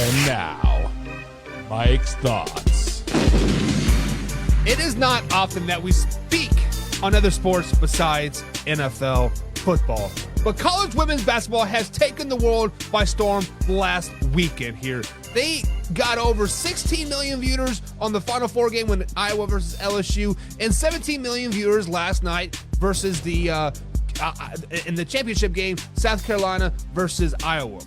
And now, Mike's thoughts. It is not often that we speak on other sports besides NFL football, but college women's basketball has taken the world by storm last weekend here. They got over 16 million viewers on the Final Four game when Iowa versus LSU, and 17 million viewers last night versus the in the championship game, South Carolina versus Iowa.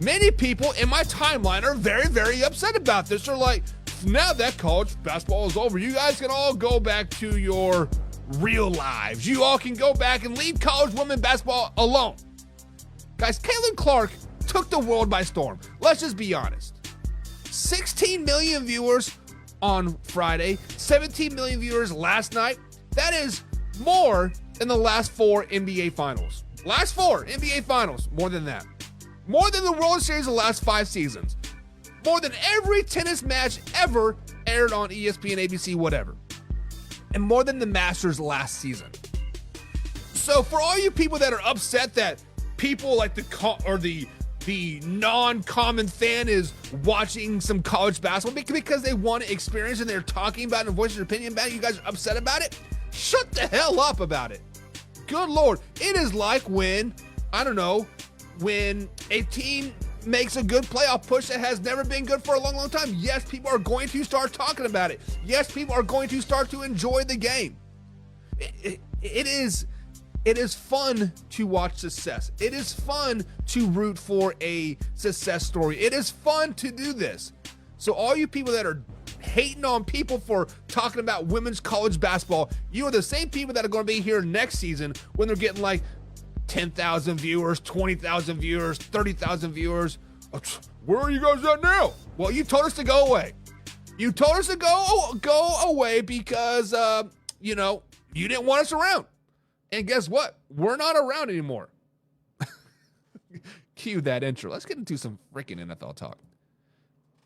Many people in my timeline are very, very upset about this. They're like, now that college basketball is over, you guys can all go back to your real lives. You all can go back and leave college women's basketball alone. Guys, Caitlin Clark took the world by storm. Let's just be honest. 16 million viewers on Friday, 17 million viewers last night. That is more than the last 4 NBA finals. Last 4 NBA finals, more than that. More than the World Series the last 5 seasons. More than every tennis match ever aired on ESPN, ABC, whatever. And more than the Masters last season. So for all you people that are upset that people like the non-common fan is watching some college basketball because they want to experience and they're talking about it and voicing their opinion about it, you guys are upset about it? Shut the hell up about it. Good Lord. It is like when, I don't know, when a team makes a good playoff push that has never been good for a long, long time. Yes, people are going to start talking about it. Yes, people are going to start to enjoy the game. It is fun to watch success. It is fun to root for a success story. It is fun to do this. So all you people that are hating on people for talking about women's college basketball, you are the same people that are going to be here next season when they're getting like 10,000 viewers, 20,000 viewers, 30,000 viewers. Where are you guys at now? Well, you told us to go away. You told us to go away because, you didn't want us around. And guess what? We're not around anymore. Cue that intro. Let's get into some freaking NFL talk.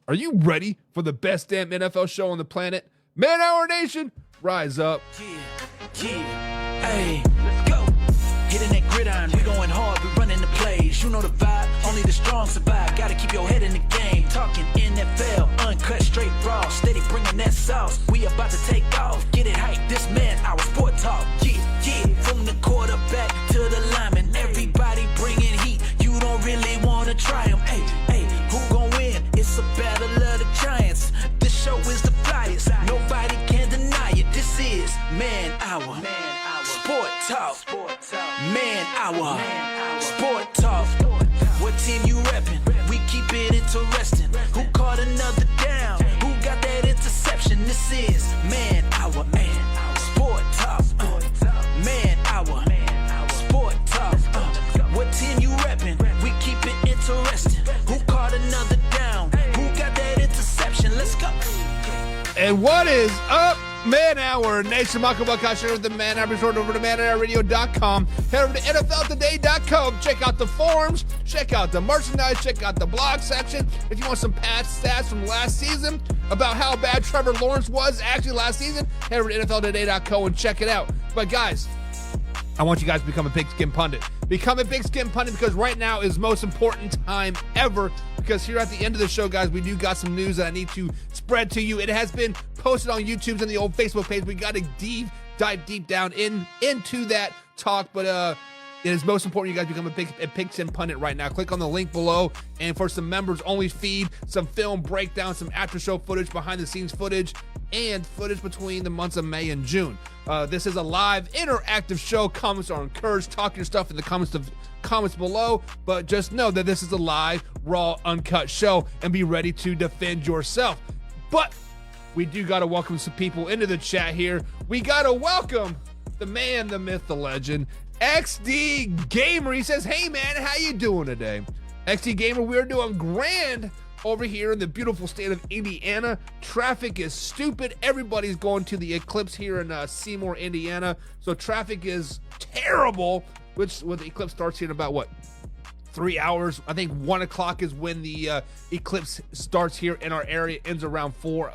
Are you ready for the best damn NFL show on the planet? Man Hour Nation, rise up. Yeah, hey, let's go. Hitting that gridiron, we going hard, we running the plays. You know the vibe, only the strong survive. Gotta keep your head in the game. Talking NFL, uncut, straight raw. Steady bringing that sauce. We about to take off. Get it hype, this man, our sport talk. Yeah. From the quarterback to the lineman, everybody bringing heat. You don't really want to try them. Hey, who gon' win? It's a battle of the giants. This show is the flyest. Nobody can deny it. This is Man Hour. Sport Talk. Man Hour. Sport Talk. What team you reppin'? We keep it interesting. Who caught another down? Who got that interception? This is Man Hour. Sport Talk. Man Hour. Sport Talk. What team you reppin'? We keep it interesting. Who caught another down? Who got that interception? Let's go. And what is up, Man Hour Nation? Michael Buckeye here with the Man Hour. Be sure to over to manhourradio.com. Head over to NFLtoday.com. Check out the forums. Check out the merchandise. Check out the blog section. If you want some past stats from last season about how bad Trevor Lawrence was actually last season, head over to NFLtoday.com and check it out. But guys, I want you guys to become a pigskin pundit. Become a pigskin pundit because right now is the most important time ever. Because here at the end of the show, guys, we do got some news that I need to spread to you. It has been posted on YouTube and the old Facebook page. We got to dive deep down into that talk. But it is most important you guys become a pigskin pundit right now. Click on the link below. And for some members-only feed, some film breakdown, some after-show footage, behind-the-scenes footage, and footage between the months of May and June. This is a live, interactive show. Comments are encouraged. Talk your stuff in the comments below, but just know that this is a live, raw, uncut show, and be ready to defend yourself. But we do got to welcome some people into the chat here. We got to welcome the man, the myth, the legend, XD Gamer. He says, hey man, how you doing today? XD Gamer, we're doing grand over here in the beautiful state of Indiana. Traffic is stupid. Everybody's going to the Eclipse here in Seymour, Indiana. So traffic is terrible, which when the Eclipse starts here in about 3 hours. I think 1 o'clock is when the Eclipse starts here in our area. Ends around 4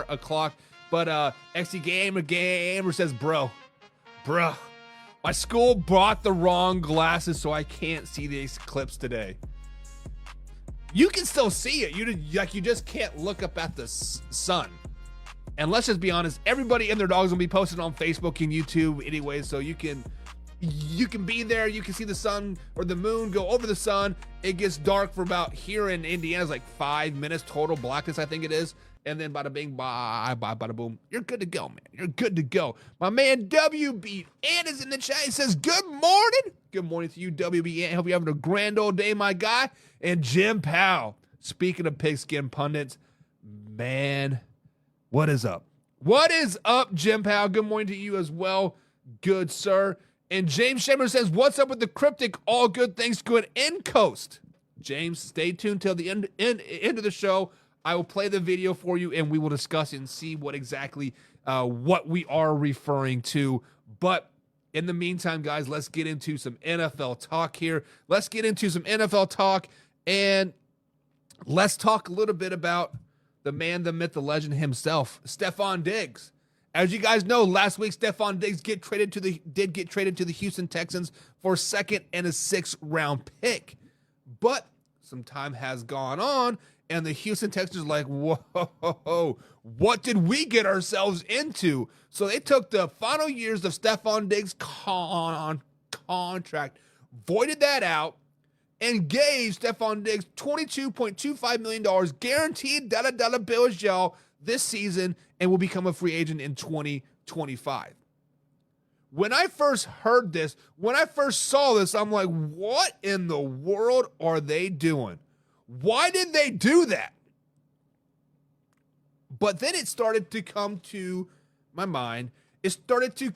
o'clock. But XD Gamer says, bro, my school brought the wrong glasses, so I can't see the Eclipse today. you can still see it. You just can't look up at the sun. And let's just be honest, everybody and their dogs will be posted on Facebook and YouTube anyway, so you can be there. You can see the sun or the moon go over the sun. It gets dark for about, here in Indiana, it's like 5 minutes total blackness, I think it is. And then bada bing, bada boom. You're good to go, man. You're good to go. My man WB Ant is in the chat. He says, good morning. Good morning to you, WB Ant. Hope you're having a grand old day, my guy. And Jim Powell, speaking of pigskin pundits, man, what is up? What is up, Jim Powell? Good morning to you as well, good sir. And James Chambers says, what's up with the cryptic all good things good end coast? James, stay tuned till the end of the show. I will play the video for you, and we will discuss it and see what exactly what we are referring to. But in the meantime, guys, let's get into some NFL talk here. Let's get into some NFL talk, and let's talk a little bit about the man, the myth, the legend himself, Stefon Diggs. As you guys know, last week Stefon Diggs did get traded to the Houston Texans for a 2nd and a 6th round pick. But some time has gone on, and the Houston Texans are like, whoa, what did we get ourselves into? So they took the final years of Stefon Diggs' contract, voided that out, and gave Stefon Diggs $22.25 million guaranteed dollar bills, y'all, this season, and will become a free agent in 2025. When I first heard this, when I first saw this, I'm like, what in the world are they doing? Why did they do that? But then it started to come to my mind. It started to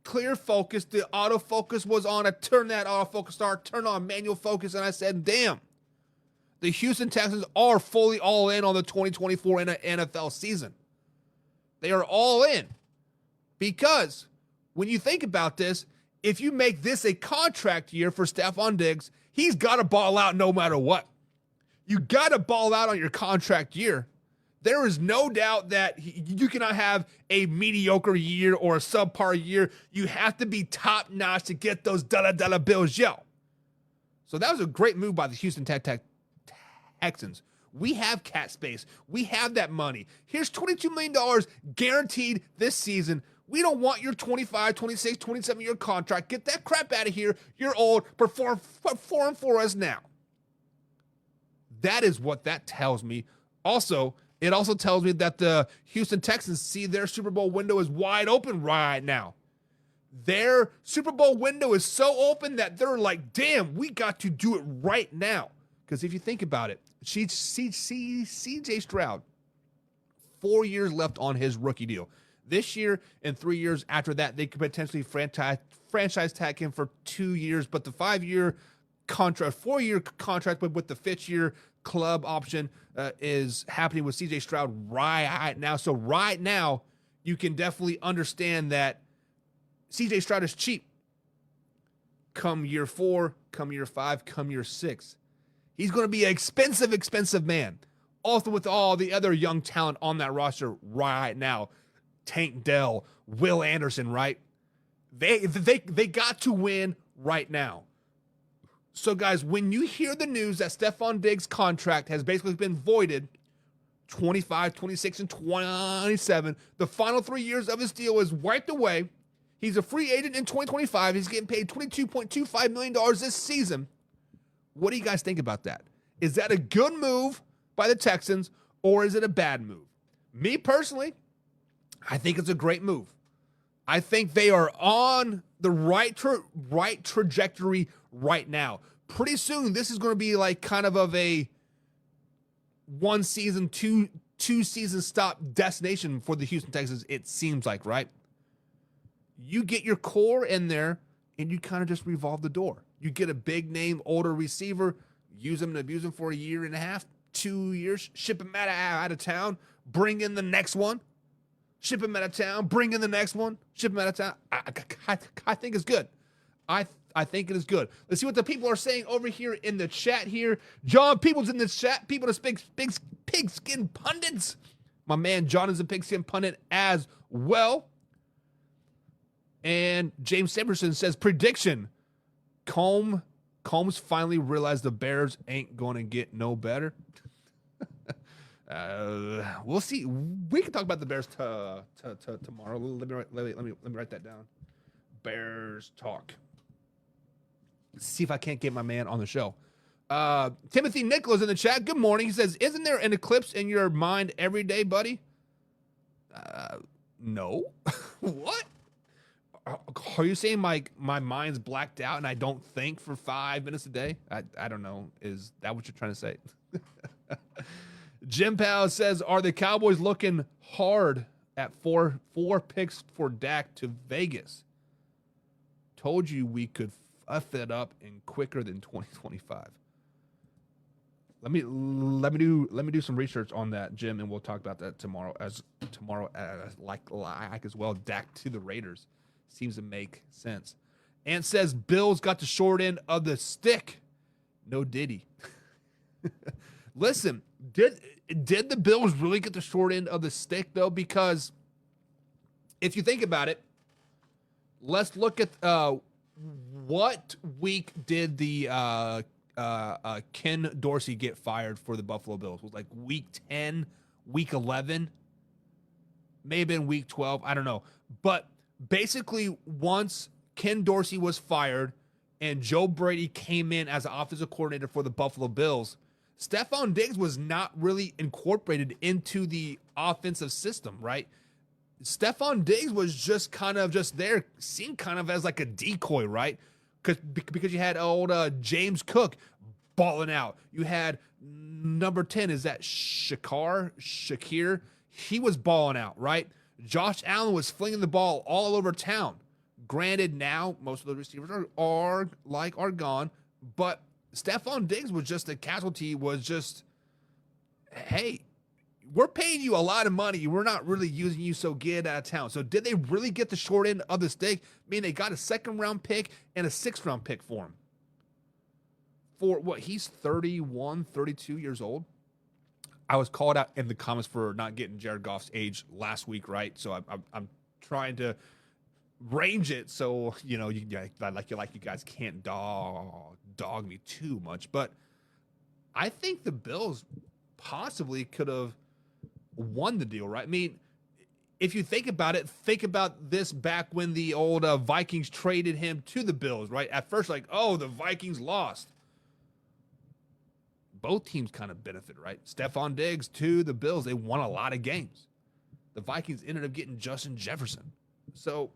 clear focus. The autofocus was on. I turned that autofocus star, turned on manual focus, and I said, damn, the Houston Texans are fully all in on the 2024 NFL season. They are all in. Because when you think about this, if you make this a contract year for Stefon Diggs, he's got to ball out no matter what. You got to ball out on your contract year. There is no doubt that you cannot have a mediocre year or a subpar year. You have to be top notch to get those dollar bills, yo. So that was a great move by the Houston Texans. We have cap space. We have that money. Here's $22 million guaranteed this season. We don't want your 25, 26, 27-year contract. Get that crap out of here. You're old. Perform for us now. That is what that tells me. Also, it also tells me that the Houston Texans see their Super Bowl window is wide open right now. Their Super Bowl window is so open that they're like, damn, we got to do it right now. Because if you think about it, CJ Stroud, 4 years left on his rookie deal. This year and 3 years after that, they could potentially franchise tag him for 2 years. But the 5-year contract, 4-year contract, but with the 5th-year club option is happening with CJ Stroud right now. So right now, you can definitely understand that CJ Stroud is cheap. Come year 4, come year 5, come year 6. He's going to be an expensive man. Also with all the other young talent on that roster right now. Tank Dell, Will Anderson, right? They got to win right now. So, guys, when you hear the news that Stefon Diggs' contract has basically been voided, 25, 26, and 27, the final 3 years of his deal is wiped away. He's a free agent in 2025. He's getting paid $22.25 million this season. What do you guys think about that? Is that a good move by the Texans, or is it a bad move? Me personally, I think it's a great move. I think they are on the right trajectory right now. Pretty soon, this is going to be like kind of a 1 season, two season stop destination for the Houston Texans, it seems like, right? You get your core in there, and you kind of just revolve the door. You get a big name, older receiver, use him and abuse him for 1.5 years, 2 years, ship him out of town, bring in the next one, ship him out of town, bring in the next one, ship him out of town. I think it's good. I think it is good. Let's see what the people are saying over here in the chat here. John Peoples in the chat. People to pigskin pundits. My man John is a pigskin pundit as well. And James Saberson says, prediction, Comb Combs finally realized the Bears ain't going to get no better. We'll see. We can talk about the Bears tomorrow. Let me write that down. Bears talk. See if I can't get my man on the show. Timothy Nicholas in the chat. Good morning. He says, "Isn't there an eclipse in your mind every day, buddy?" No. What? Are you saying my mind's blacked out and I don't think for 5 minutes a day? I don't know. Is that what you're trying to say? Jim Powell says, "Are the Cowboys looking hard at four picks for Dak to Vegas? Told you we could f it up in quicker than 2025." Let me do some research on that, Jim, and we'll talk about that tomorrow as well. Dak to the Raiders seems to make sense. And says Bills got the short end of the stick. No diddy. Listen, did the Bills really get the short end of the stick though? Because if you think about it, let's look at what week did the Ken Dorsey get fired for the Buffalo Bills? It was like week 10, week 11, may have been week 12. I don't know. But basically, once Ken Dorsey was fired and Joe Brady came in as an offensive coordinator for the Buffalo Bills, Stefon Diggs was not really incorporated into the offensive system, right? Stefon Diggs was just kind of just there, seen kind of as like a decoy, right? Because you had old James Cook balling out. You had number 10, is that Shakir? He was balling out, right? Josh Allen was flinging the ball all over town. Granted, now most of the receivers are gone, but Stefon Diggs was just a casualty, was just, hey, we're paying you a lot of money. We're not really using you, so get out of town. So did they really get the short end of the stick? I mean, they got a 2nd-round pick and a 6th-round pick for him. For what, he's 31, 32 years old. I was called out in the comments for not getting Jared Goff's age last week, right? So I'm trying to range it so, you know, you guys can't dog me too much. But I think the Bills possibly could have won the deal, right? I mean, if you think about it, think about this back when the old Vikings traded him to the Bills, right? At first, like, oh, the Vikings lost. Both teams kind of benefited, right? Stefon Diggs to the Bills, they won a lot of games. The Vikings ended up getting Justin Jefferson. So,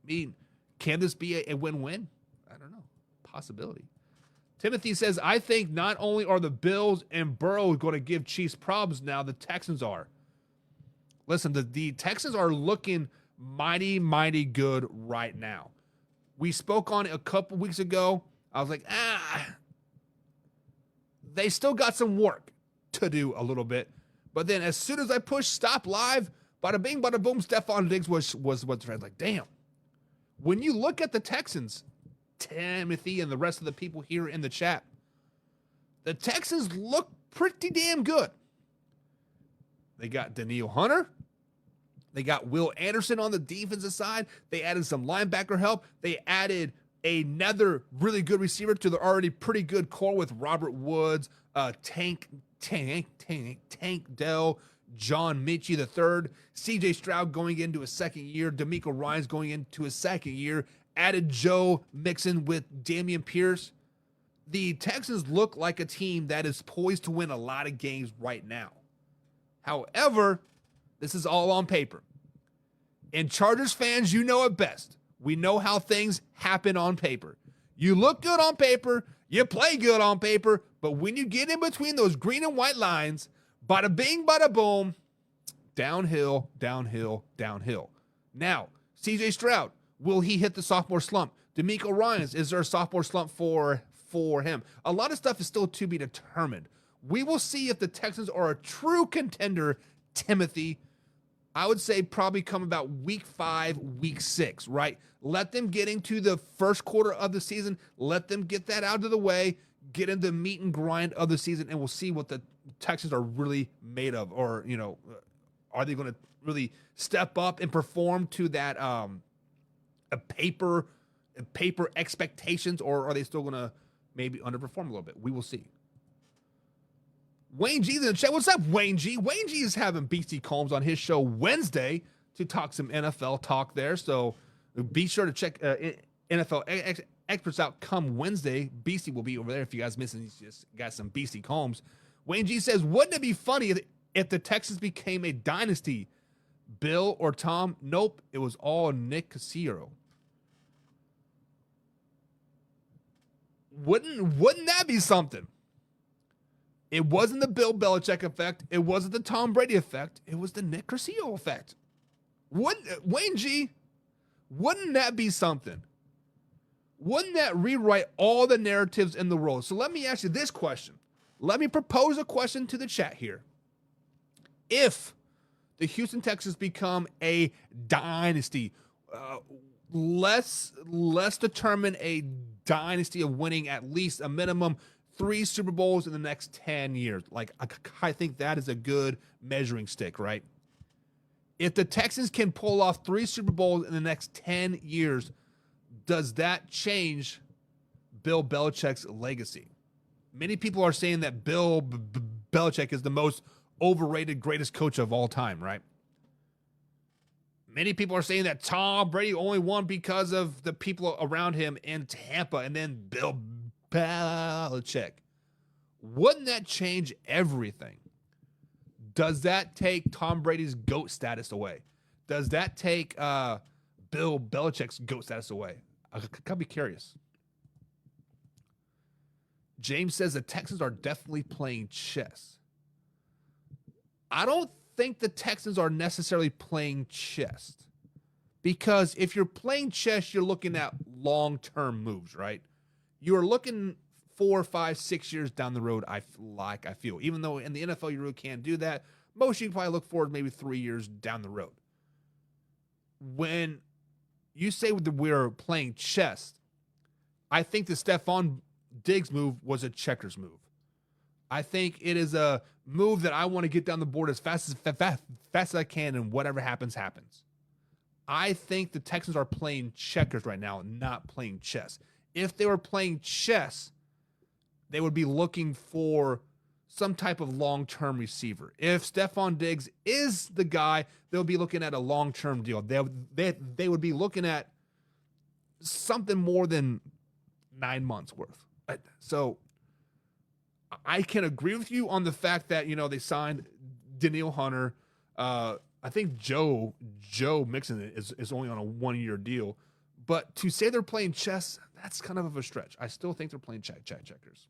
I mean, can this be a win-win? I don't know. Possibility. Timothy says, "I think not only are the Bills and Burrow going to give Chiefs problems now, the Texans are." Listen, the Texans are looking mighty, mighty good right now. We spoke on it a couple weeks ago. I was like, they still got some work to do a little bit. But then as soon as I pushed stop live, bada bing, bada boom, Stefon Diggs was what's right. Like, damn. When you look at the Texans, Timothy and the rest of the people here in the chat, the Texans look pretty damn good. They got Danielle Hunter. They got Will Anderson on the defensive side. They added some linebacker help. They added another really good receiver to the already pretty good core with Robert Woods, Tank Dell, John Minchie III, CJ Stroud going into his 2nd year, D'Amico Ryans going into his 2nd year, added Joe Mixon with Dameon Pierce. The Texans look like a team that is poised to win a lot of games right now. However, this is all on paper. And Chargers fans, you know it best. We know how things happen on paper. You look good on paper, you play good on paper, but when you get in between those green and white lines, bada bing, bada boom, downhill, downhill, downhill. Now, CJ Stroud, will he hit the sophomore slump? D'Amico Ryans, is there a sophomore slump for him? A lot of stuff is still to be determined. We will see if the Texans are a true contender, Timothy. I would say probably come about week 5, week 6, right? Let them get into the first quarter of the season. Let them get that out of the way, get into the meat and grind of the season, and we'll see what the Texans are really made of. Or, you know, are they going to really step up and perform to that paper expectations, or are they still going to maybe underperform a little bit. We will see. Wayne G's in the chat. What's up, Wayne G? Wayne G is having BC Combs on his show Wednesday to talk some NFL talk there. So be sure to check NFL experts out come Wednesday. BC will be over there if you guys missing. He's just got some BC Combs. Wayne G says, wouldn't it be funny if the Texans became a dynasty? Bill or Tom? Nope. It was all Nick Casillo. Wouldn't that be something? It wasn't the Bill Belichick effect. It wasn't the Tom Brady effect. It was the Nick Casillo effect. Wayne G, wouldn't that be something? Wouldn't that rewrite all the narratives in the world? So let me ask you this question. Let me propose a question to the chat here. If the Houston Texans become a dynasty, let's determine a dynasty of winning at least a minimum 3 Super Bowls in the next 10 years. Like, I think that is a good measuring stick, right? If the Texans can pull off 3 Super Bowls in the next 10 years, does that change Bill Belichick's legacy? Many people are saying that Bill Belichick is the most overrated greatest coach of all time, right? Many people are saying that Tom Brady only won because of the people around him in Tampa and then Bill Belichick. Wouldn't that change everything? Does that take Tom Brady's GOAT status away? Does that take Bill Belichick's GOAT status away? I'd be curious. James says the Texans are definitely playing chess. I don't think the Texans are necessarily playing chess, because if you're playing chess, you're looking at long-term moves, right? You're looking 4, 5, 6 years down the road. I feel, even though in the NFL you really can't do that, most you can probably look forward maybe 3 years down the road. When you say we're playing chess, I think the Stefon Diggs move was a checkers move. I think it is a move that I want to get down the board as fast as I can, and whatever happens, happens. I think the Texans are playing checkers right now, not playing chess. If they were playing chess, they would be looking for some type of long-term receiver. If Stefon Diggs is the guy, they'll be looking at a long-term deal. They would be looking at something more than 9 months worth. So I can agree with you on the fact that, they signed Danielle Hunter. I think Joe Mixon is only on a 1-year deal. But to say they're playing chess, that's kind of a stretch. I still think they're playing checkers.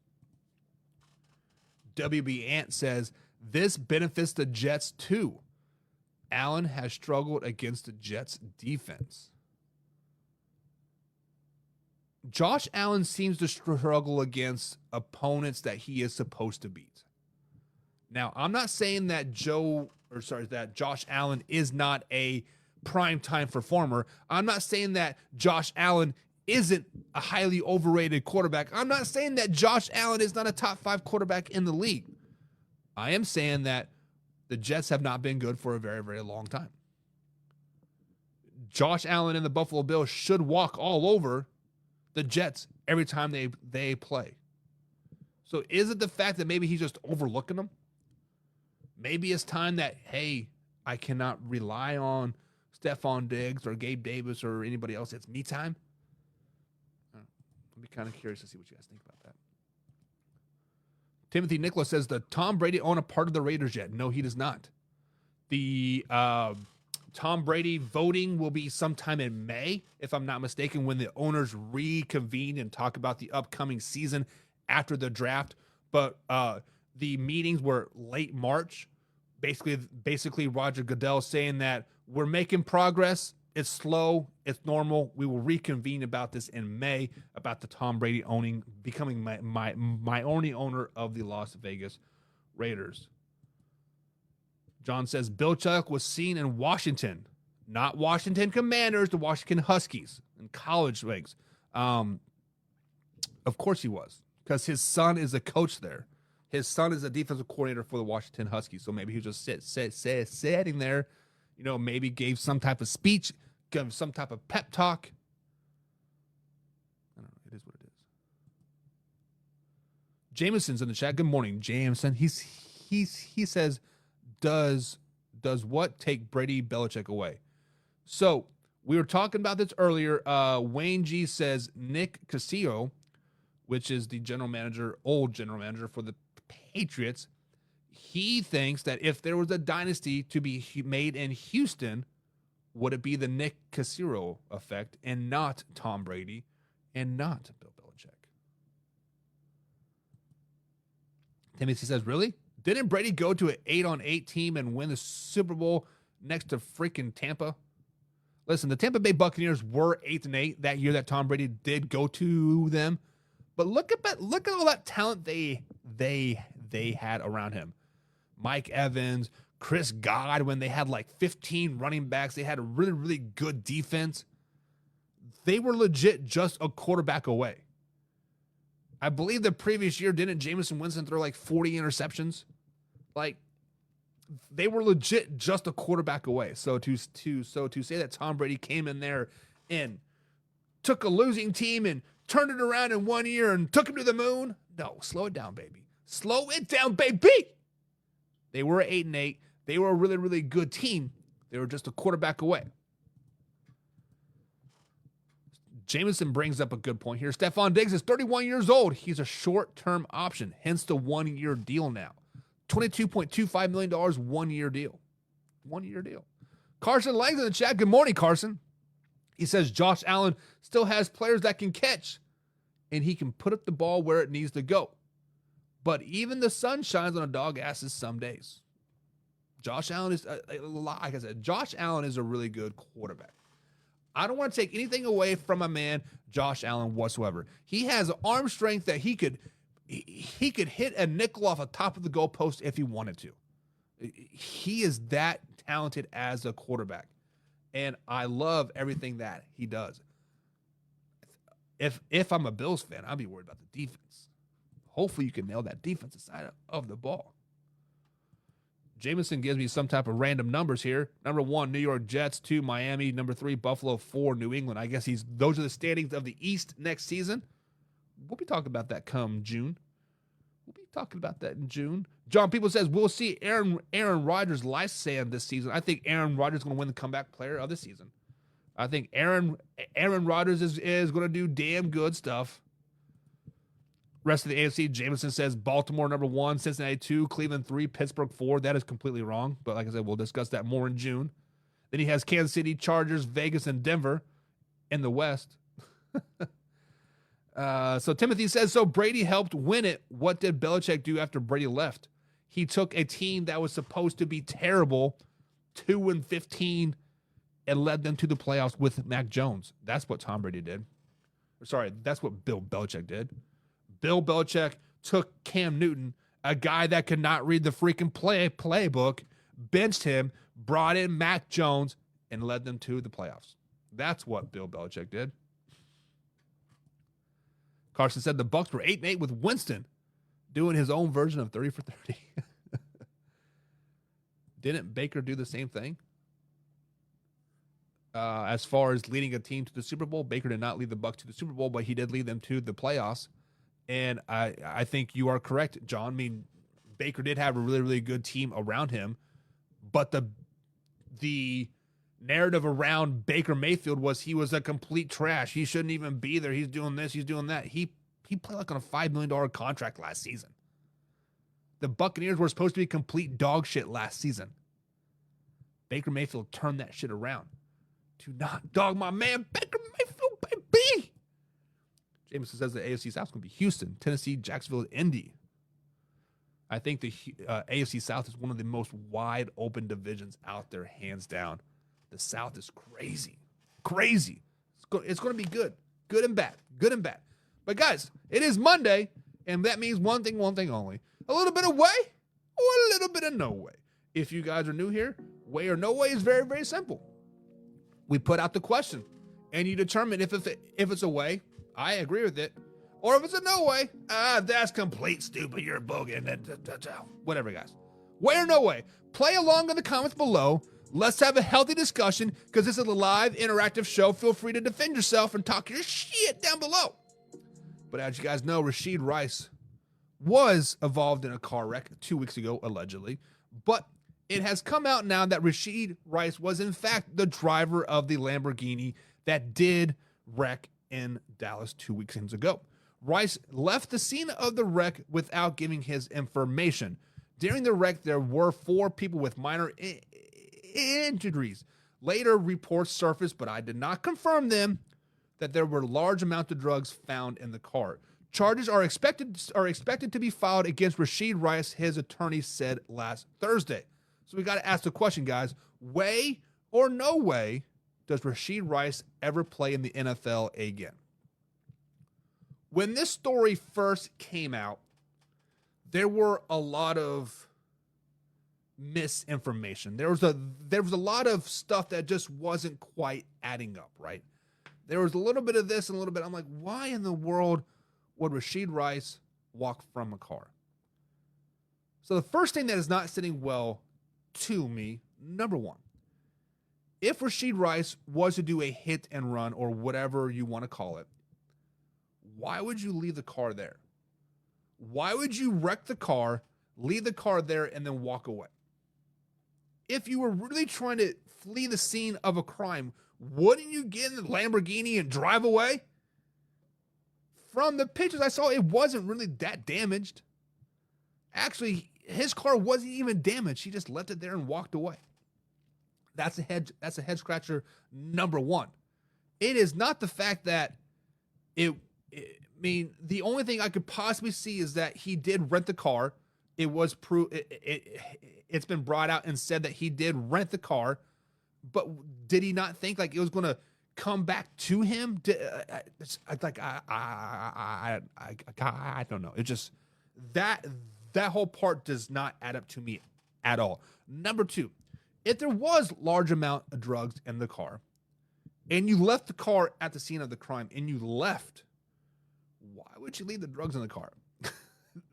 WB Ant says, this benefits the Jets too. Allen has struggled against the Jets defense. Josh Allen seems to struggle against opponents that he is supposed to beat. Now, I'm not saying that Josh Allen is not a primetime performer. I'm not saying that Josh Allen isn't a highly overrated quarterback. I'm not saying that Josh Allen is not a top 5 quarterback in the league. I am saying that the Jets have not been good for a very, very long time. Josh Allen and the Buffalo Bills should walk all over the Jets every time they play. So is it the fact that maybe he's just overlooking them? Maybe it's time that, hey, I cannot rely on Stefon Diggs or Gabe Davis or anybody else. It's me time. I'd be kind of curious to see what you guys think about that. Timothy Nicholas says, does Tom Brady own a part of the Raiders yet? No, he does not. The Tom Brady voting will be sometime in May, if I'm not mistaken, when the owners reconvene and talk about the upcoming season after the draft. But the meetings were late March. Basically Roger Goodell saying that we're making progress. It's slow. It's normal. We will reconvene about this in May, about the Tom Brady becoming my only owner of the Las Vegas Raiders. John says, Bill Belichick was seen in Washington, not Washington Commanders, the Washington Huskies in college leagues. Of course he was, because his son is a coach there. His son is a defensive coordinator for the Washington Huskies. So maybe he was just sitting there, maybe gave some type of speech, gave some type of pep talk. I don't know. It is what it is. Jameson's in the chat. Good morning, Jameson. He says, does what take Brady Belichick away? So we were talking about this earlier. Wayne G says Nick Casillo, which is the old general manager for the Patriots, he thinks that if there was a dynasty to be made in Houston, would it be the Nick Casillo effect and not Tom Brady and not Bill Belichick? Timothy says, really? Didn't Brady go to an 8-on-8 team and win the Super Bowl next to freaking Tampa? Listen, the Tampa Bay Buccaneers were 8-8 that year that Tom Brady did go to them. But look at all that talent they had around him. Mike Evans, Chris Godwin, they had like 15 running backs. They had a really, really good defense. They were legit just a quarterback away. I believe the previous year, didn't Jameson Winston throw like 40 interceptions? Like, they were legit just a quarterback away. So to say that Tom Brady came in there and took a losing team and turned it around in 1 year and took him to the moon, no, slow it down, baby. Slow it down, baby. They were 8-8. They were a really, really good team. They were just a quarterback away. Jameson brings up a good point here. Stefon Diggs is 31 years old. He's a short-term option, hence the 1 year deal now. $22.25 million, 1 year deal. 1 year deal. Carson Lang's in the chat. Good morning, Carson. He says Josh Allen still has players that can catch, and he can put up the ball where it needs to go. But even the sun shines on a dog asses some days. Josh Allen is, like I said, Josh Allen is a really good quarterback. I don't want to take anything away from a man, Josh Allen, whatsoever. He has arm strength that he could hit a nickel off the top of the goalpost if he wanted to. He is that talented as a quarterback. And I love everything that he does. If I'm a Bills fan, I'd be worried about the defense. Hopefully you can nail that defensive side of the ball. Jameson gives me some type of random numbers here. Number 1, New York Jets. 2, Miami. Number 3, Buffalo. 4, New England. I guess those are the standings of the East next season. We'll be talking about that come June. We'll be talking about that in June. John People says, we'll see Aaron Rodgers' lifespan this season. I think Aaron Rodgers is going to win the comeback player of the season. I think Aaron Rodgers is going to do damn good stuff. Rest of the AFC, Jameson says Baltimore number 1, Cincinnati 2, Cleveland 3, Pittsburgh 4. That is completely wrong. But like I said, we'll discuss that more in June. Then he has Kansas City, Chargers, Vegas, and Denver in the West. So Timothy says, so Brady helped win it. What did Belichick do after Brady left? He took a team that was supposed to be terrible, 2-15, and led them to the playoffs with Mac Jones. That's what Tom Brady did. Sorry, that's what Bill Belichick did. Bill Belichick took Cam Newton, a guy that could not read the freaking playbook, benched him, brought in Mac Jones, and led them to the playoffs. That's what Bill Belichick did. Carson said the Bucs were 8-8 with Winston doing his own version of 30 for 30. Didn't Baker do the same thing? As far as leading a team to the Super Bowl, Baker did not lead the Bucs to the Super Bowl, but he did lead them to the playoffs. And I think you are correct, John. I mean, Baker did have a really, really good team around him, but the narrative around Baker Mayfield was he was a complete trash. He shouldn't even be there. He's doing this. He's doing that. He played like on a $5 million contract last season. The Buccaneers were supposed to be complete dog shit last season. Baker Mayfield turned that shit around. To not dog my man, Baker Mayfield, baby. Jameson says the AFC South is going to be Houston, Tennessee, Jacksonville, Indy. I think the AFC South is one of the most wide open divisions out there, hands down. The South is crazy. Crazy. It's going to be good. Good and bad. Good and bad. But guys, it is Monday, and that means one thing only. A little bit of way or a little bit of no way. If you guys are new here, way or no way is very, very simple. We put out the question, and you determine if it's a way, I agree with it, or if it's a no way, that's complete stupid, you're a bogan, whatever, guys. Way or no way, play along in the comments below. Let's have a healthy discussion, because this is a live, interactive show. Feel free to defend yourself and talk your shit down below. But as you guys know, Rashee Rice was involved in a car wreck 2 weeks ago, allegedly. But it has come out now that Rashee Rice was, in fact, the driver of the Lamborghini that did wreck in Dallas 2 weekends ago. Rice left the scene of the wreck without giving his information. During the wreck, there were 4 people with minor injuries. Later, reports surfaced, but I did not confirm them, that there were large amounts of drugs found in the car. Charges are expected to be filed against Rashee Rice, his attorney said last Thursday. So we got to ask the question, guys. Way or no way does Rashee Rice ever play in the NFL again? When this story first came out, there were a lot of misinformation. There was a lot of stuff that just wasn't quite adding up, right? There was a little bit of this and a little bit. I'm like, why in the world would Rashee Rice walk from a car? So the first thing that is not sitting well to me, number one, if Rashee Rice was to do a hit and run or whatever you want to call it, why would you leave the car there? Why would you wreck the car, leave the car there, and then walk away? If you were really trying to flee the scene of a crime, wouldn't you get in the Lamborghini and drive away? From the pictures I saw, it wasn't really that damaged. Actually, his car wasn't even damaged. He just left it there and walked away. That's a head scratcher number one. It is not the fact that the only thing I could possibly see is that he did rent the car. It was it's been brought out and said that he did rent the car, but did he not think like it was going to come back to him? I don't know. It just that whole part does not add up to me at all. Number two, if there was large amount of drugs in the car and you left the car at the scene of the crime and you left, why would you leave the drugs in the car?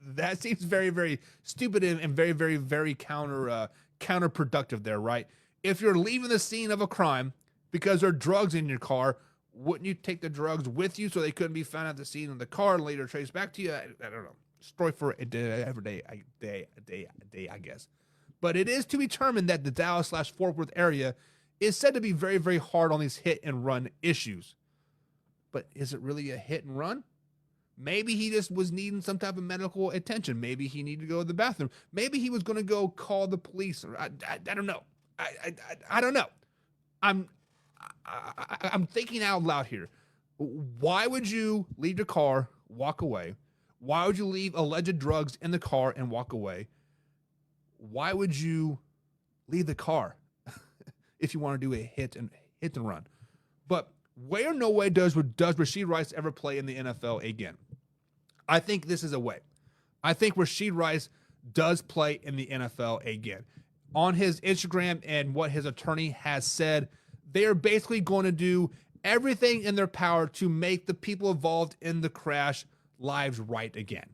That seems very, very stupid and very, very, very counterproductive there, right? If you're leaving the scene of a crime because there are drugs in your car, wouldn't you take the drugs with you so they couldn't be found at the scene of the car and later traced back to you? I don't know. Story for a day, every day, I guess. But it is to be determined that the Dallas/Fort Worth area is said to be very, very hard on these hit and run issues. But is it really a hit and run? Maybe he just was needing some type of medical attention. Maybe he needed to go to the bathroom. Maybe he was going to go call the police. I don't know. I don't know. I'm thinking out loud here. Why would you leave your car, walk away? Why would you leave alleged drugs in the car and walk away? Why would you leave the car if you want to do a hit and run? But way or no way does Rashee Rice ever play in the NFL again? I think this is a way. I think Rashee Rice does play in the NFL again. On his Instagram and what his attorney has said, they are basically going to do everything in their power to make the people involved in the crash lives right again.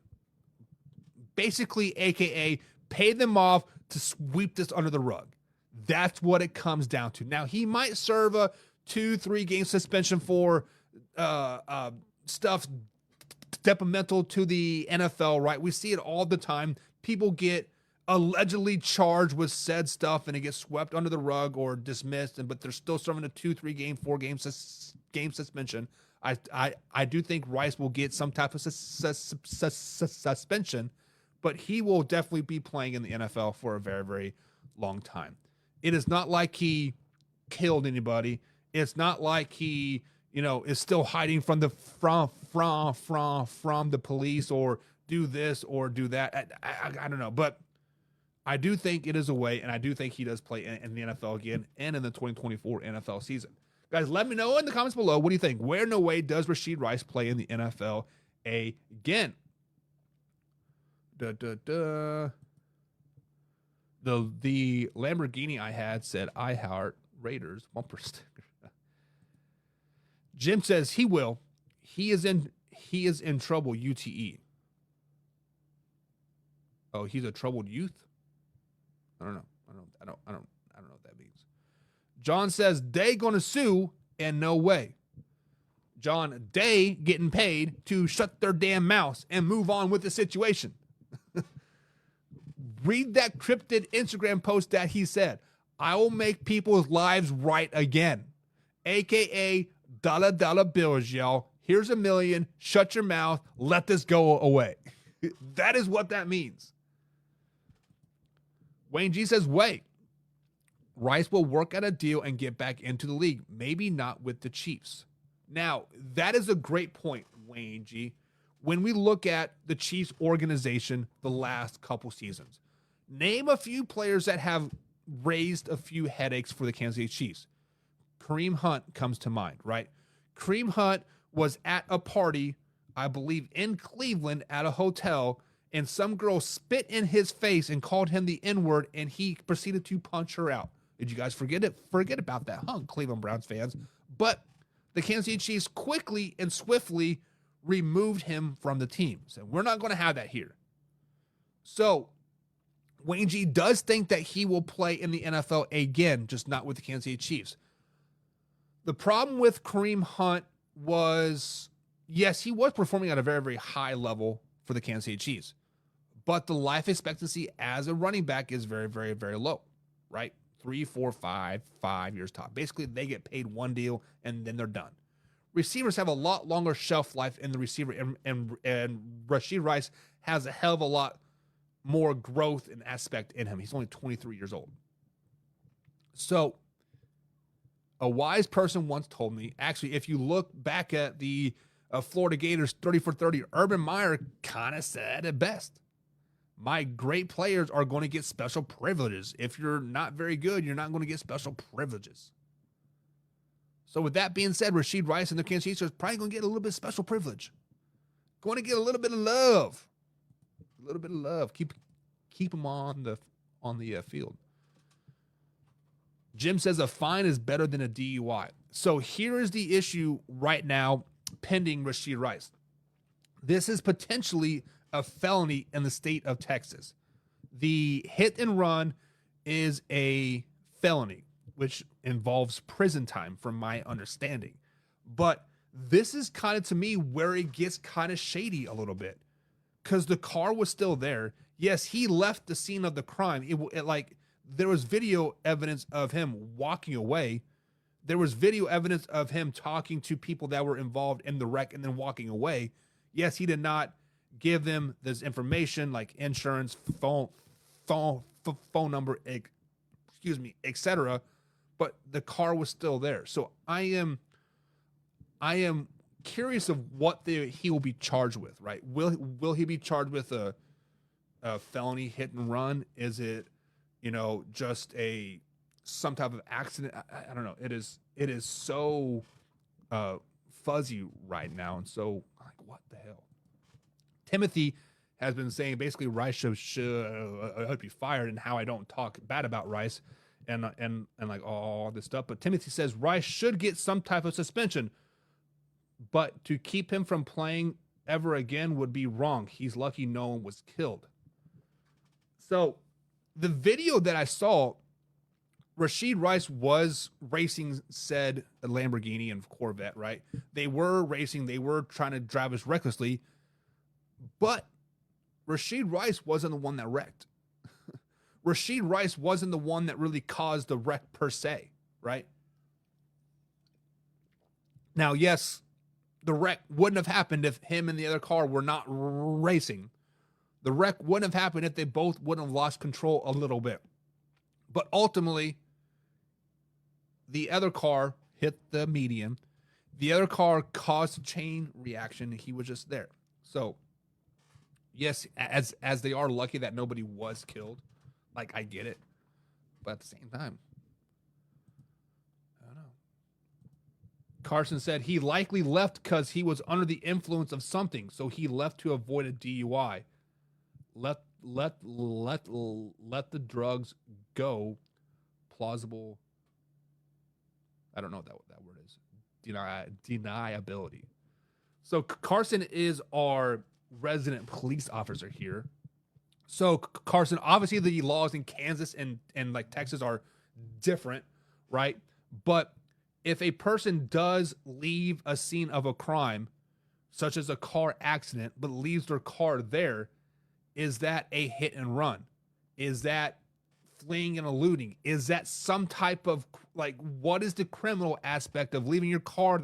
Basically, AKA, pay them off to sweep this under the rug. That's what it comes down to. Now, he might serve a 2-3 game suspension for stuff detrimental to the NFL, right? We see it all the time. People get allegedly charged with said stuff and it gets swept under the rug or dismissed, but they're still serving a 2-3 game, 4 game suspension. I do think Rice will get some type of suspension, but he will definitely be playing in the NFL for a very, very long time. It is not like he killed anybody. It's not like he, is still hiding from the from the police or do this or do that. I don't know, but I do think it is a way, and I do think he does play in the NFL again and in the 2024 NFL season. Guys, let me know in the comments below. What do you think? Where, no way, does Rashee Rice play in the NFL again? The Lamborghini I had said, "I heart Raiders" bumper sticker. Jim says he will. He is in trouble. UTE. Oh, he's a troubled youth. I don't know. I don't know what that means. John says they gonna sue, and no way. John, they getting paid to shut their damn mouths and move on with the situation. Read that cryptid Instagram post that he said, I will make people's lives right again. AKA dollar bills, y'all. Here's $1 million. Shut your mouth. Let this go away. That is what that means. Wayne G says, wait. Rice will work out a deal and get back into the league. Maybe not with the Chiefs. Now, that is a great point, Wayne G. When we look at the Chiefs organization the last couple seasons, name a few players that have raised a few headaches for the Kansas City Chiefs. Kareem Hunt comes to mind, right? Kareem Hunt was at a party, I believe, in Cleveland at a hotel, and some girl spit in his face and called him the N-word, and he proceeded to punch her out. Did you guys forget it? Forget about that, huh, Cleveland Browns fans? But the Kansas City Chiefs quickly and swiftly removed him from the team. So we're not going to have that here. So Wayne G does think that he will play in the NFL again, just not with the Kansas City Chiefs. The problem with Kareem Hunt was, yes, he was performing at a very, very high level for the Kansas City Chiefs, but the life expectancy as a running back is very, very, very low, right? 3, 4, 5 years top. Basically, they get paid one deal and then they're done. Receivers have a lot longer shelf life in the receiver, and Rashee Rice has a hell of a lot more growth and aspect in him. He's only 23 years old. So a wise person once told me, actually, if you look back at the Florida Gators 30 for 30, Urban Meyer kind of said it best. My great players are going to get special privileges. If you're not very good, you're not going to get special privileges. So with that being said, Rashee Rice and the Kansas City Chiefs are probably going to get a little bit of special privilege. Going to get a little bit of love. A little bit of love. Keep them on the field. Jim says a fine is better than a DUI. So here is the issue right now pending Rashee Rice. This is potentially a felony in the state of Texas. The hit and run is a felony, which involves prison time from my understanding. But this is kind of, to me, where it gets kind of shady a little bit, because the car was still there. Yes, he left the scene of the crime. There was video evidence of him walking away. There was video evidence of him talking to people that were involved in the wreck and then walking away. Yes, he did not give them this information like insurance, phone number, etc. But the car was still there. So I am curious of what he will be charged with. Right? Will he be charged with a felony hit and run? Is it, just some type of accident? I don't know. It is so fuzzy right now, and so like, what the hell? Timothy has been saying basically Rice should be fired, and how I don't talk bad about Rice and like all this stuff. But Timothy says Rice should get some type of suspension, but to keep him from playing ever again would be wrong. He's lucky no one was killed. So the video that I saw, Rashee Rice was racing said Lamborghini and Corvette, right? They were racing. They were trying to drive us recklessly. But Rashee Rice wasn't the one that wrecked. Rashee Rice wasn't the one that really caused the wreck per se, right? Now, yes, the wreck wouldn't have happened if him and the other car were not racing. The wreck wouldn't have happened if they both wouldn't have lost control a little bit. But ultimately, the other car hit the median. The other car caused a chain reaction. He was just there. So, yes, as they are lucky that nobody was killed. Like, I get it. But at the same time, I don't know. Carson said he likely left because he was under the influence of something. So he left to avoid a DUI. Let the drugs go. Plausible. I don't know what that word is. Deniability. So Carson is our resident police officer here. So Carson, obviously the laws in Kansas and like Texas are different, right? But if a person does leave a scene of a crime, such as a car accident, but leaves their car there, is that a hit and run? Is that fleeing and eluding? Is that some type of, like, what is the criminal aspect of leaving your car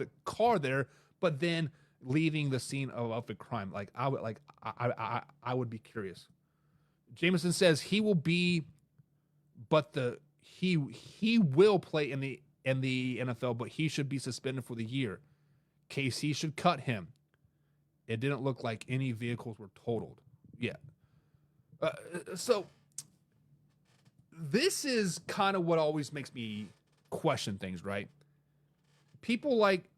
there, but then leaving the scene of the crime? I would be curious. Jameson says he will be, but he will play in the NFL, but he should be suspended for the year. KC should cut him. It didn't look like any vehicles were totaled. Yeah. So this is kind of what always makes me question things, right? People like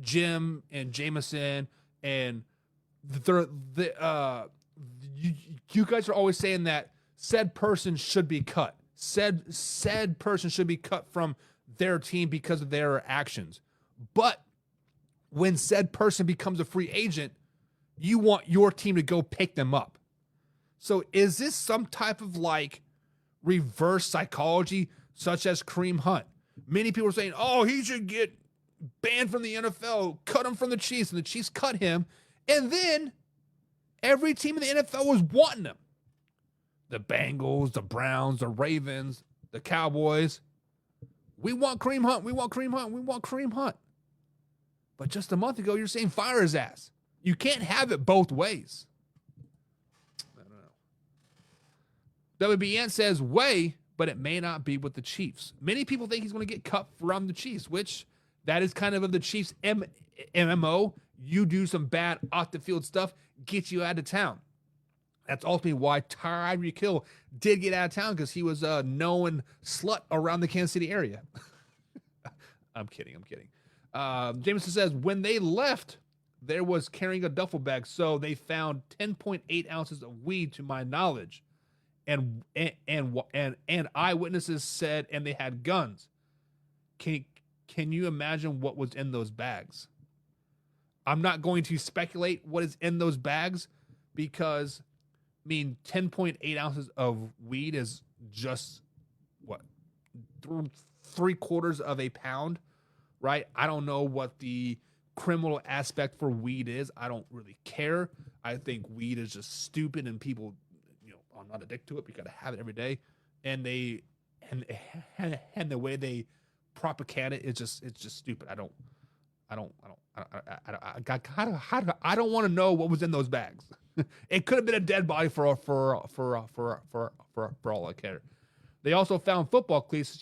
Jim and Jameson and you guys are always saying that said person should be cut. Said person should be cut from their team because of their actions. But when said person becomes a free agent, you want your team to go pick them up. So is this some type of like reverse psychology, such as Kareem Hunt? Many people are saying, oh, he should get banned from the NFL, cut him from the Chiefs, and the Chiefs cut him. And then every team in the NFL was wanting him. The Bengals, the Browns, the Ravens, the Cowboys. We want Kareem Hunt. We want Kareem Hunt. We want Kareem Hunt. But just a month ago, you're saying fire his ass. You can't have it both ways. I don't know. WBN says way, but it may not be with the Chiefs. Many people think he's going to get cut from the Chiefs, which that is kind of the Chiefs' MMO. You do some bad off-the-field stuff, get you out of town. That's ultimately why Tyreek Hill did get out of town, because he was a known slut around the Kansas City area. I'm kidding. Jameson says, when they left, there was carrying a duffel bag, so they found 10.8 ounces of weed, to my knowledge, and eyewitnesses said, and they had guns. Can you imagine what was in those bags? I'm not going to speculate what is in those bags, because, 10.8 ounces of weed is just, what, 3/4 of a pound, right? I don't know what the criminal aspect for weed is. I don't really care. I think weed is just stupid, and people, are not addicted to it. You got to have it every day, and the way they propagate it, it's just stupid. I don't want to know what was in those bags. It could have been a dead body for all I care. They also found football cleats,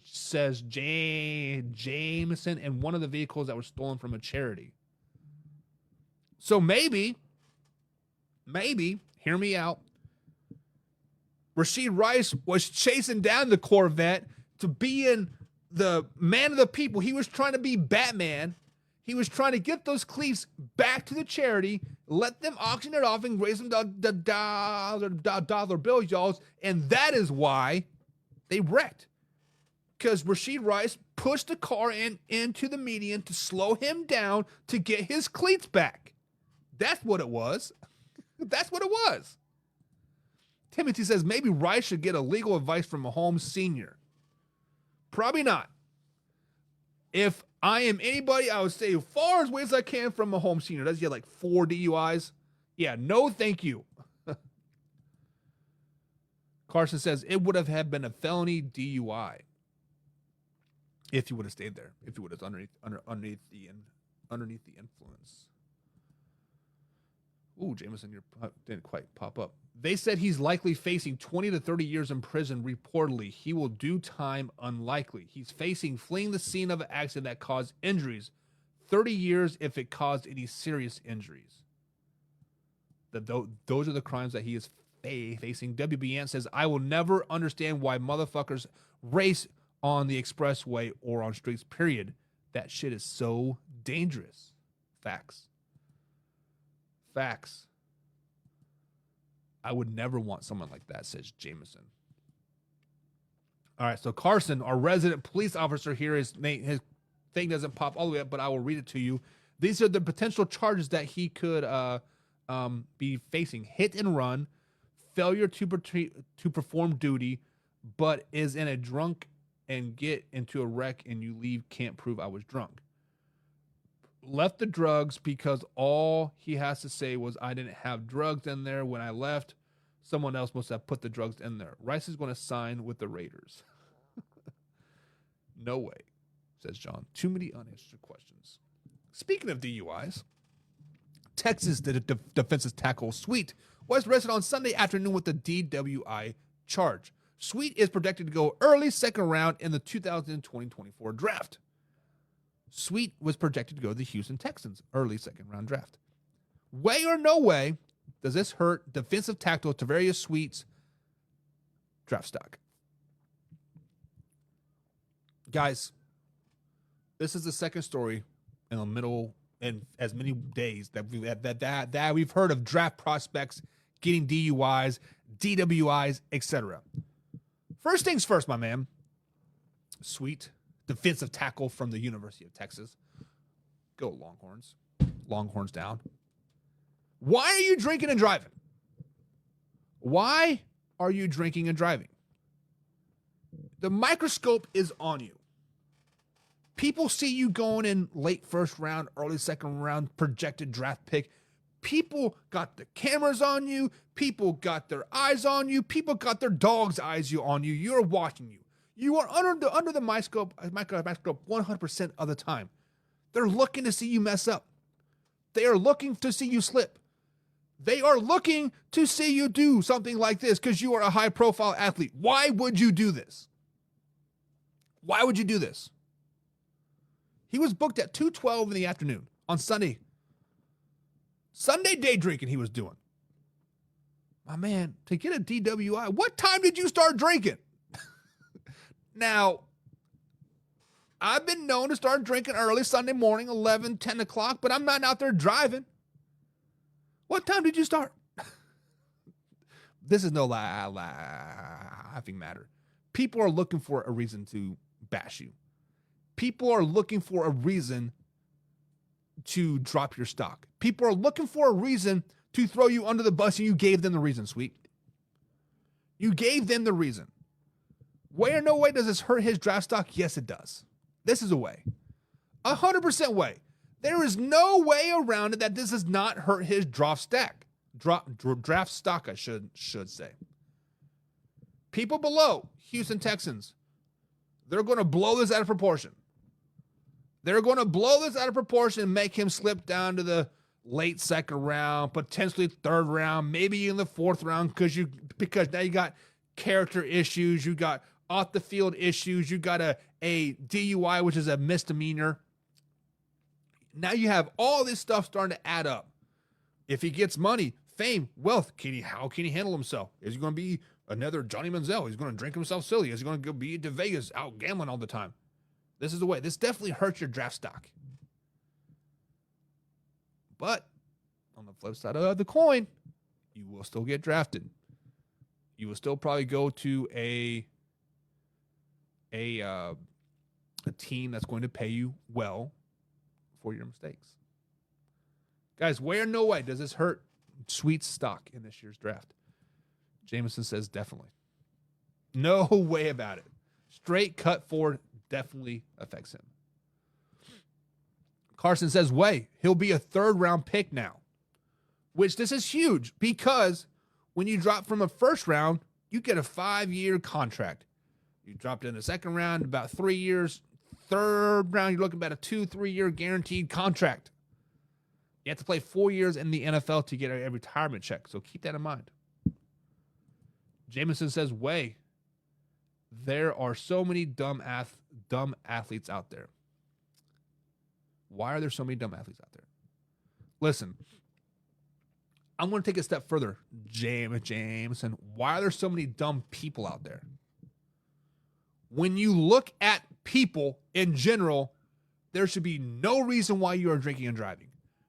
says Jameson, in one of the vehicles that were stolen from a charity. So maybe, hear me out, Rashee Rice was chasing down the Corvette to be in the man of the people. He was trying to be Batman. He was trying to get those cleats back to the charity, let them auction it off, and raise them the dollar bills, y'all. And that is why they wrecked. Because Rashee Rice pushed the car into the median to slow him down to get his cleats back. That's what it was. That's what it was. Timothy says maybe Rice should get a legal advice from Mahomes Sr. Probably not. If I am anybody, I would stay as far away as I can from Mahomes Sr. Does he have like 4 DUIs? Yeah, no thank you. Carson says it would have been a felony DUI if he would have stayed there. If he would have underneath the influence. Ooh, Jameson, you didn't quite pop up. They said he's likely facing 20 to 30 years in prison. Reportedly, he will do time unlikely. He's facing fleeing the scene of an accident that caused injuries. 30 years if it caused any serious injuries. Those are the crimes that he is facing. WBN says, I will never understand why motherfuckers race on the expressway or on streets, period. That shit is so dangerous. Facts. I would never want someone like that, says Jameson. All right, so Carson, our resident police officer here, his thing doesn't pop all the way up, but I will read it to you. These are the potential charges that he could be facing: hit and run, failure to perform duty, but is in a drunk and get into a wreck and you leave, can't prove I was drunk. Left the drugs because all he has to say was I didn't have drugs in there when I left. Someone else must have put the drugs in there. Rice is going to sign with the Raiders. No way, says John. Too many unanswered questions. Speaking of DUIs, Texas defensive tackle Sweet was arrested on Sunday afternoon with a DWI charge. Sweet is projected to go early second round in the 2020-24 draft. Sweet was projected to go to the Houston Texans early second round draft. Way or no way does this hurt defensive tackle Tavarius Sweet's draft stock? Guys, this is the second story in the middle in as many days that we've heard of draft prospects getting DUIs, DWIs, etc. First things first, my man. Sweet defensive tackle from the University of Texas. Go Longhorns. Longhorns down. Why are you drinking and driving? Why are you drinking and driving? The microscope is on you. People see you going in late first round, early second round, projected draft pick. People got the cameras on you. People got their eyes on you. People got their dog's eyes on you. You're watching you. You are under the microscope 100% of the time. They're looking to see you mess up. They are looking to see you slip. They are looking to see you do something like this because you are a high-profile athlete. Why would you do this? Why would you do this? He was booked at 2:12 in the afternoon on Sunday. Sunday day drinking he was doing. My man, to get a DWI, what time did you start drinking? Now, I've been known to start drinking early Sunday morning, 11, 10 o'clock, but I'm not out there driving. What time did you start? This is no laughing matter. People are looking for a reason to bash you. People are looking for a reason to drop your stock. People are looking for a reason to throw you under the bus, and you gave them the reason, Sweet. You gave them the reason. Way or no way does this hurt his draft stock? Yes, it does. This is a way. 100% way. There is no way around it that this does not hurt his draft stock, I should say. People below, Houston Texans, they're going to blow this out of proportion. They're going to blow this out of proportion and make him slip down to the late second round, potentially third round, maybe in the fourth round because now you got character issues, you got off the field issues, you got a DUI, which is a misdemeanor. Now you have all this stuff starting to add up. If he gets money, fame, wealth, how can he handle himself? Is he going to be another Johnny Manziel? He's going to drink himself silly. Is he going to go be to Vegas out gambling all the time? This is the way. This definitely hurts your draft stock. But on the flip side of the coin, you will still get drafted. You will still probably go to a team that's going to pay you well for your mistakes. Guys, way or no way does this hurt Sweet's stock in this year's draft? Jameson says definitely. No way about it. Straight cut forward definitely affects him. Carson says, he'll be a third round pick now. Which this is huge because when you drop from a first round, you get a 5-year contract. You dropped in the second round, about 3 years. Third round, you're looking at a 2-3 year guaranteed contract. You have to play 4 years in the NFL to get a retirement check. So keep that in mind. Jameson says, there are so many dumb athletes out there. Why are there so many dumb athletes out there? Listen, I'm going to take a step further. Jameson, why are there so many dumb people out there? When you look at people in general, there should be no reason why you are drinking and driving.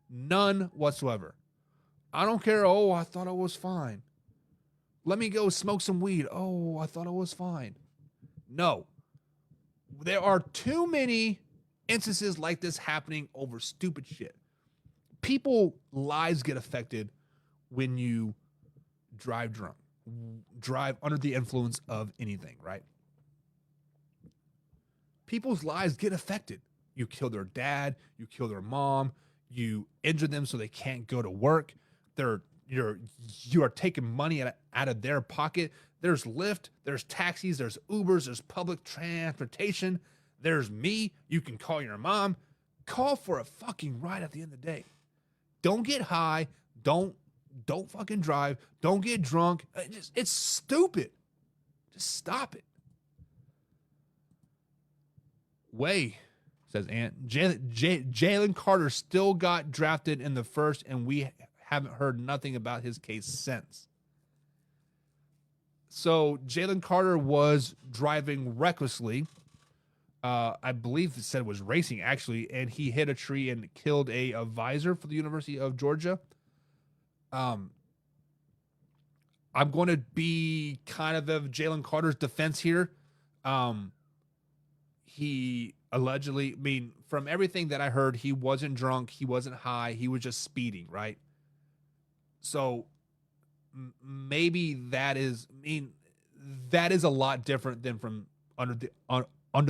None whatsoever. I don't care. Oh, I thought I was fine. Let me go smoke some weed. Oh, I thought I was fine. No. There are too many instances like this happening over stupid shit. People's lives get affected when you drive drunk, drive under the influence of anything, right? people's lives get affected. You kill their dad, you kill their mom, you injure them so they can't go to work. You are taking money out of their pocket. There's Lyft, there's taxis, there's Ubers, there's public transportation. There's me. You can call your mom. Call for a fucking ride at the end of the day. Don't get high. Don't fucking drive. Don't get drunk. It's stupid. Just stop it. Way, says Ant. Jalen Carter still got drafted in the first, and we haven't heard nothing about his case since. So Jalen Carter was driving recklessly. I believe it said it was racing, actually, and he hit a tree and killed a advisor for the University of Georgia. I'm going to be kind of Jalen Carter's defense here. He allegedly, from everything that I heard, he wasn't drunk, he wasn't high, he was just speeding, right? So maybe that is a lot different than from under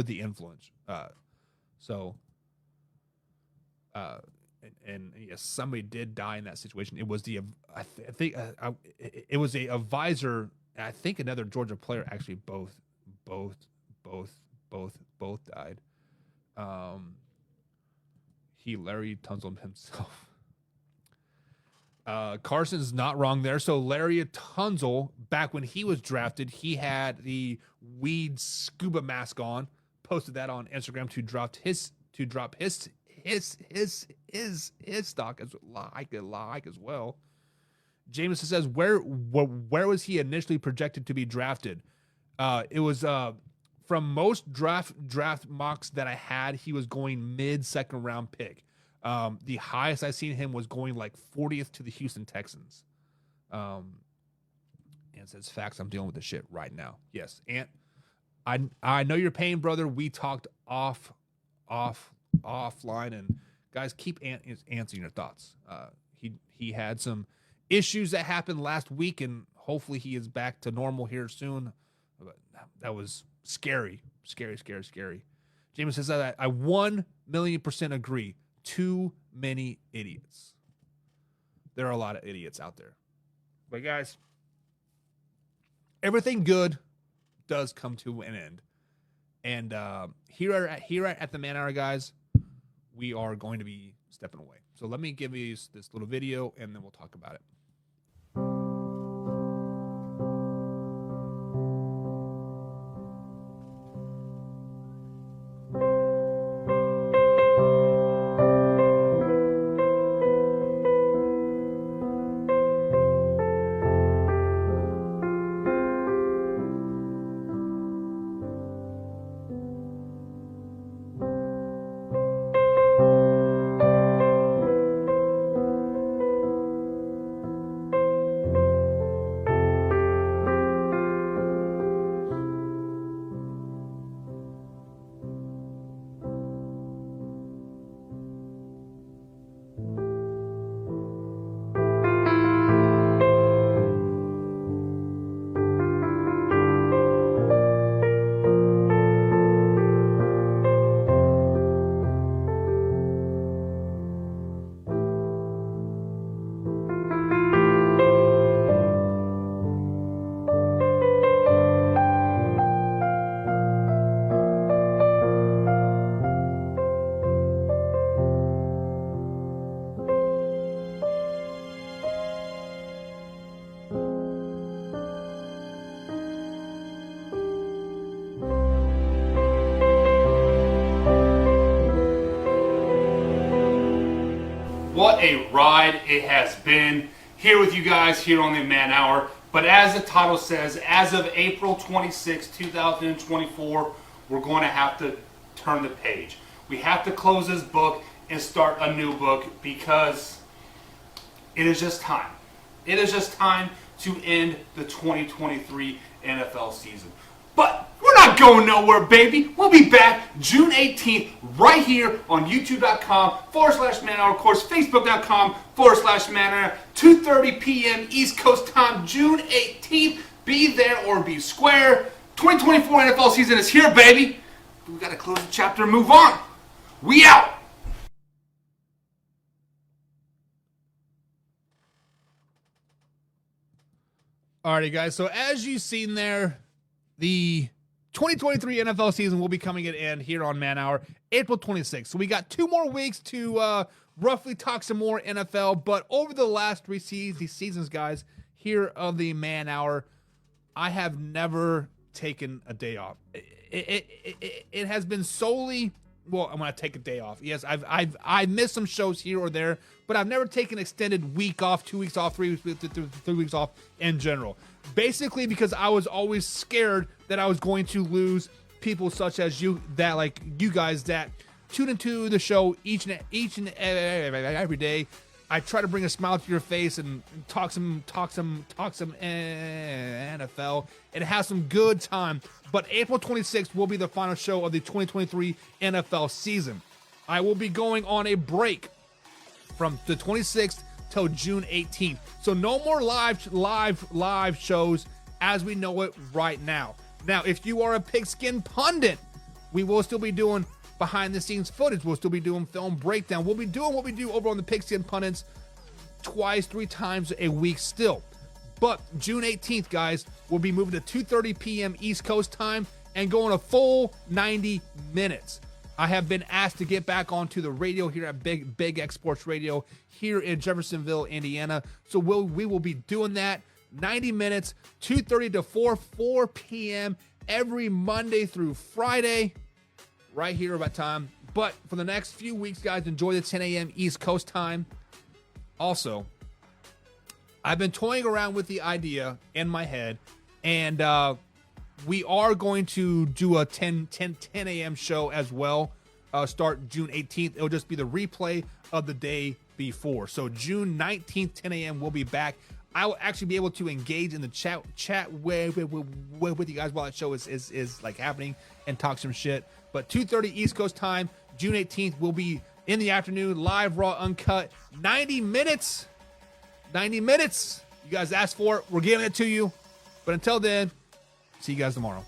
the influence. And yes, somebody did die in that situation. It was it was a advisor. And I think another Georgia player, actually both died. Larry Tunzel himself. Carson's not wrong there. So Larry Tunzel, back when he was drafted, he had the weed scuba mask on. Posted that on Instagram to drop his stock as like as well. Jameson says, where was he initially projected to be drafted? It was from most draft mocks that I had, he was going mid-second round pick. The highest I seen him was going like 40th to the Houston Texans. And says, facts, I'm dealing with this shit right now. Yes, Ant, I know your pain, brother. We talked offline, and guys, keep answering your thoughts. He had some issues that happened last week, and hopefully he is back to normal here soon. But that was scary. James says that I 1,000,000% agree. Too many idiots. There are a lot of idiots out there. But guys, everything good does come to an end. And here at the Man Hour, guys, we are going to be stepping away. So let me give you this little video, and then we'll talk about it. What a ride it has been here with you guys here on the Man Hour. But as the title says, as of April 26, 2024, we're going to have to turn the page. We have to close this book and start a new book because it is just time. It is just time to end the 2023 NFL season. But we're not going nowhere, baby. We'll be back June 18th right here on youtube.com/Man Hour. Of course, facebook.com/Man Hour. 2:30 p.m. East Coast time, June 18th. Be there or be square. 2024 NFL season is here, baby. We got to close the chapter and move on. We out. Alrighty, guys. So as you've seen there, the 2023 NFL season will be coming at end here on Man Hour, April 26th. So we got 2 more weeks to roughly talk some more NFL. But over the last 3 seasons, guys, here of the Man Hour, I have never taken a day off. It has been solely, well, I'm gonna take a day off. Yes, I've missed some shows here or there, but I've never taken an extended week off, 2 weeks off, 3 weeks off in general. Basically because I was always scared that I was going to lose people such as you, that like you guys that tune into the show each and every day. I try to bring a smile to your face and talk some NFL and have some good time. But April 26th will be the final show of the 2023 NFL season. I will be going on a break from the 26th till June 18th. So no more live shows as we know it right now. Now, if you are a pigskin pundit, we will still be doing behind the scenes footage. We'll still be doing film breakdown. We'll be doing what we do over on the Pigskin Pundits 2-3 times a week still. But June 18th, guys, we'll be moving to 2:30 p.m. East Coast time and going a full 90 minutes. I have been asked to get back onto the radio here at Big X Sports Radio here in Jeffersonville, Indiana. So we will be doing that 90 minutes, 2:30 to 4 p.m. every Monday through Friday. Right here about time. But for the next few weeks, guys, enjoy the 10 a.m. East Coast time. Also, I've been toying around with the idea in my head, and we are going to do a 10 a.m. show as well, start June 18th. It'll just be the replay of the day before. So June 19th, 10 a.m., we'll be back. I will actually be able to engage in the chat with you guys while that show is like happening and talk some shit. But 2:30 East Coast time, June 18th, will be in the afternoon, live, raw, uncut, 90 minutes. 90 minutes. You guys asked for it. We're giving it to you. But until then, see you guys tomorrow.